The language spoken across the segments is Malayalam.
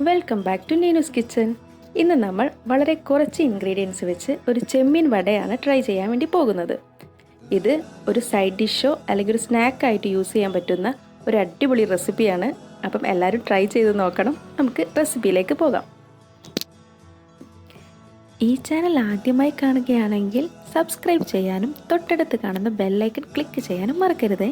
Welcome back to Neenu's kitchen. ഇന്ന് നമ്മൾ വളരെ കുറച്ച് ഇൻഗ്രീഡിയൻസ് വെച്ച് ഒരു ചെമ്മീൻ വടയാണ് ട്രൈ ചെയ്യാൻ വേണ്ടി പോകുന്നത്. ഇത് ഒരു സൈഡ് ഡിഷോ അല്ലെങ്കിൽ ഒരു സ്നാക്കായിട്ട് യൂസ് ചെയ്യാൻ പറ്റുന്ന ഒരു അടിപൊളി റെസിപ്പിയാണ്. അപ്പം എല്ലാവരും ട്രൈ ചെയ്ത് നോക്കണം. നമുക്ക് റെസിപ്പിയിലേക്ക് പോകാം. ഈ ചാനൽ ആദ്യമായി കാണുകയാണെങ്കിൽ സബ്സ്ക്രൈബ് ചെയ്യാനും തൊട്ടടുത്ത് കാണുന്ന ബെല്ലൈക്കൺ ക്ലിക്ക് ചെയ്യാനും മറക്കരുതേ.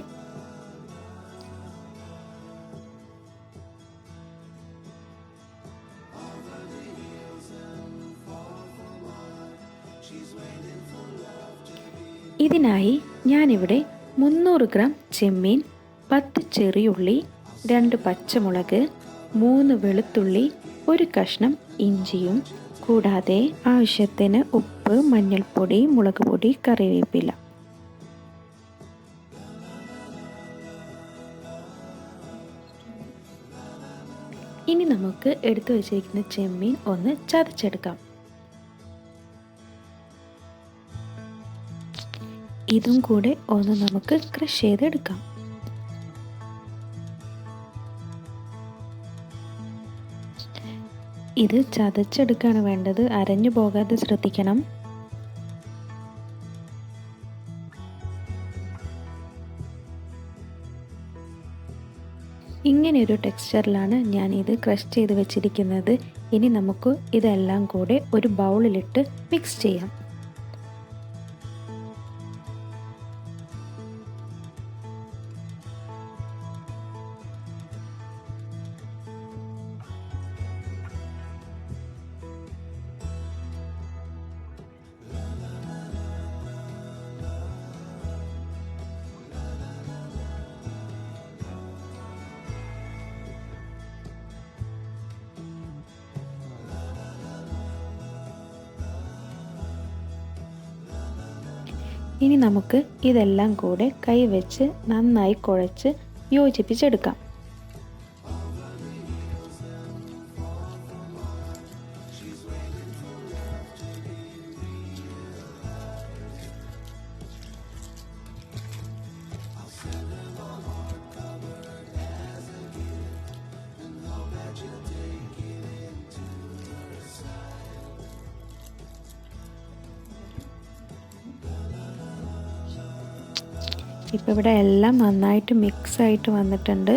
ഇതിനായി ഞാനിവിടെ 300 ഗ്രാം ചെമ്മീൻ, 10 ചെറിയുള്ളി, 2 പച്ചമുളക്, 3 വെളുത്തുള്ളി, ഒരു കഷ്ണം ഇഞ്ചിയും കൂടാതെ ആവശ്യത്തിന് ഉപ്പ്, മഞ്ഞൾപ്പൊടി, മുളക് പൊടി, കറിവേപ്പില. ഇനി നമുക്ക് എടുത്തു വച്ചിരിക്കുന്ന ചെമ്മീൻ ഒന്ന് ചതച്ചെടുക്കാം. ഇതും കൂടെ ഒന്ന് നമുക്ക് ക്രഷ് ചെയ്തെടുക്കാം. ഇത് ചതച്ചെടുക്കാണ് വേണ്ടത്, അരഞ്ഞു പോകാതെ ശ്രദ്ധിക്കണം. ഇങ്ങനെയൊരു ടെക്സ്ചറിലാണ് ഞാൻ ഇത് ക്രഷ് ചെയ്ത് വെച്ചിരിക്കുന്നത്. ഇനി നമുക്ക് ഇതെല്ലാം കൂടെ ഒരു ബൗളിലിട്ട് മിക്സ് ചെയ്യാം. ഇനി നമുക്ക് ഇതെല്ലാം കൂടെ കൈവച്ച് നന്നായി കുഴച്ച് യോജിപ്പിച്ചെടുക്കാം. ഇപ്പോൾ ഇവിടെ എല്ലാം നന്നായിട്ട് മിക്സായിട്ട് വന്നിട്ടുണ്ട്.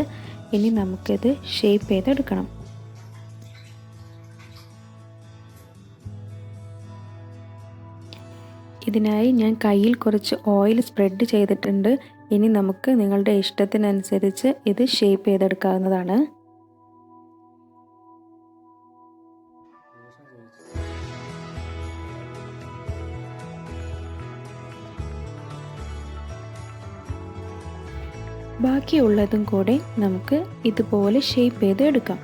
ഇനി നമുക്കിത് ഷേപ്പ് ചെയ്തെടുക്കണം. ഇതിനായി ഞാൻ കയ്യിൽ കുറച്ച് ഓയിൽ സ്പ്രെഡ് ചെയ്തിട്ടുണ്ട്. ഇനി നമുക്ക് നിങ്ങളുടെ ഇഷ്ടത്തിനനുസരിച്ച് ഇത് ഷേപ്പ് ചെയ്തെടുക്കാവുന്നതാണ്. ബാക്കിയുള്ളതും കൂടെ നമുക്ക് ഇതുപോലെ ഷേപ്പ് ചെയ്ത് എടുക്കാം.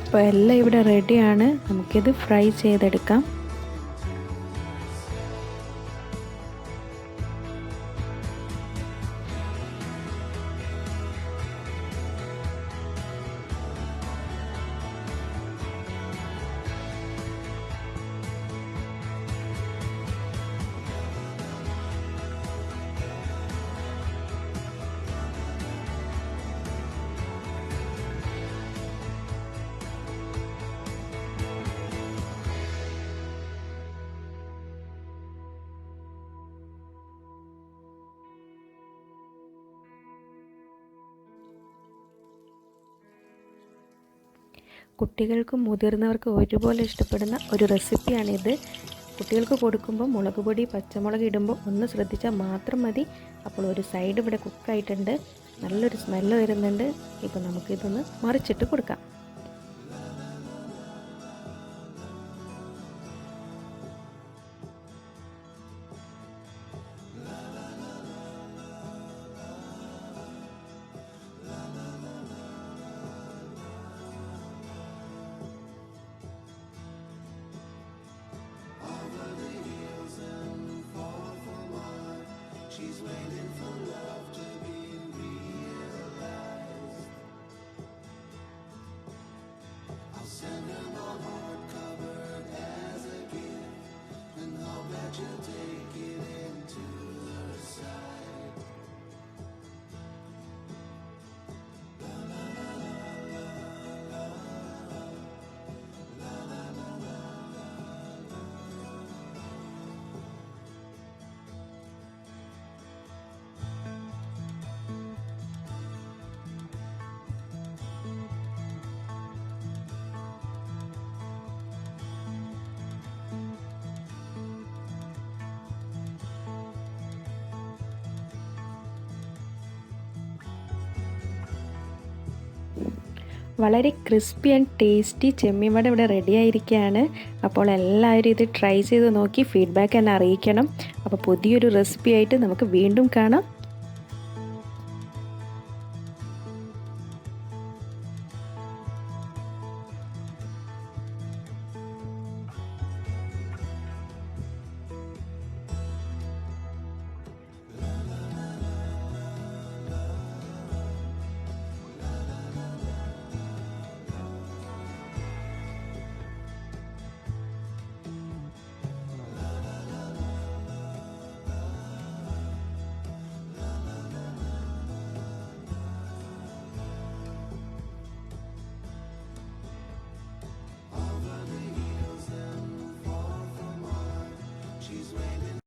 അപ്പോൾ എല്ലാം ഇവിടെ റെഡിയാണ്. നമുക്കിത് ഫ്രൈ ചെയ്തെടുക്കാം. കുട്ടികൾക്കും മുതിർന്നവർക്കും ഒരുപോലെ ഇഷ്ടപ്പെടുന്ന ഒരു റെസിപ്പിയാണിത്. കുട്ടികൾക്ക് കൊടുക്കുമ്പോൾ മുളക് പൊടി, പച്ചമുളക് ഇടുമ്പോൾ ഒന്ന് ശ്രദ്ധിച്ചാൽ മാത്രം മതി. അപ്പോൾ ഒരു സൈഡ് ഇവിടെ കുക്കായിട്ടുണ്ട്, നല്ലൊരു സ്മെല്ല് വരുന്നുണ്ട്. ഇപ്പോൾ നമുക്കിതൊന്ന് മറിച്ചിട്ട് കൊടുക്കാം. വളരെ ക്രിസ്പി ആൻഡ് ടേസ്റ്റി ചെമ്മീൻ വട ഇവിടെ റെഡി ആയിരിക്കുകയാണ്. അപ്പോൾ എല്ലാവരും ഇത് ട്രൈ ചെയ്ത് നോക്കി ഫീഡ്ബാക്ക് എന്നെ അറിയിക്കണം. അപ്പോൾ പുതിയൊരു റെസിപ്പി ആയിട്ട് നമുക്ക് വീണ്ടും കാണാം.